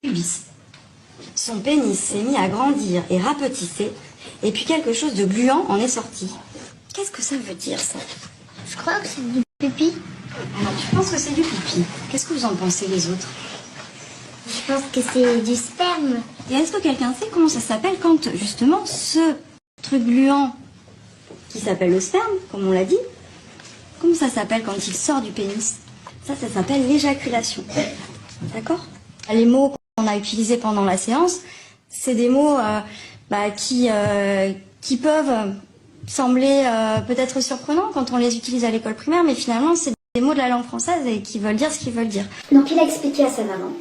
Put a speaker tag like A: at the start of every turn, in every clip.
A: pubis. Son pénis s'est mis à grandir et rapetisser, et puis quelque chose de gluant en est sorti. Qu'est-ce que ça veut dire, ça?
B: Je crois que c'est du pipi.
A: Alors, tu penses que c'est du pipi. Qu'est-ce que vous en pensez, les autres?
B: Je pense que c'est du sperme.
A: Et est-ce que quelqu'un sait comment ça s'appelle quand, justement, ce truc gluant, qui s'appelle le sperme, comme on l'a dit, comment ça s'appelle quand il sort du pénis? Ça s'appelle l'éjaculation. D'accord? Les mots qu'on a utilisés pendant la séance, c'est des mots qui peuvent sembler peut-être surprenants quand on les utilise à l'école primaire, mais finalement, c'est des mots de la langue française et qui veulent dire ce qu'ils veulent dire.
C: Donc il a expliqué à sa maman,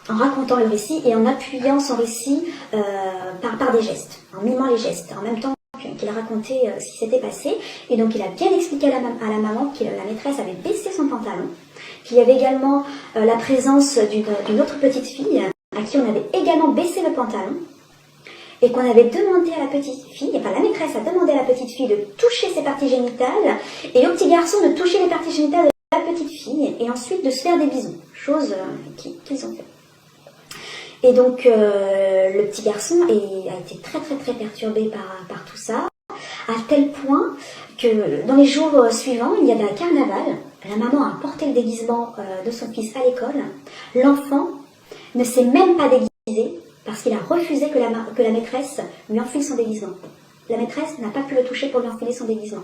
C: en racontant le récit et en appuyant son récit par des gestes, en mimant les gestes, en même temps qu'il a raconté ce qui s'était passé. Et donc il a bien expliqué à la maman que la maîtresse avait baissé son pantalon, qu'il y avait également la présence d'une autre petite fille à qui on avait également baissé le pantalon, et qu'on avait demandé à la petite fille, enfin la maîtresse a demandé à la petite fille de toucher ses parties génitales, et au petit garçon de toucher les parties génitales de la petite fille, et ensuite de se faire des bisous, chose qu'ils ont fait. Et donc le petit garçon a été très perturbé par tout ça, à tel point que dans les jours suivants, il y avait un carnaval, la maman a porté le déguisement de son fils à l'école, l'enfant ne s'est même pas déguisé, parce qu'il a refusé que la maîtresse lui enfile son déguisement. La maîtresse n'a pas pu le toucher pour lui enfiler son déguisement.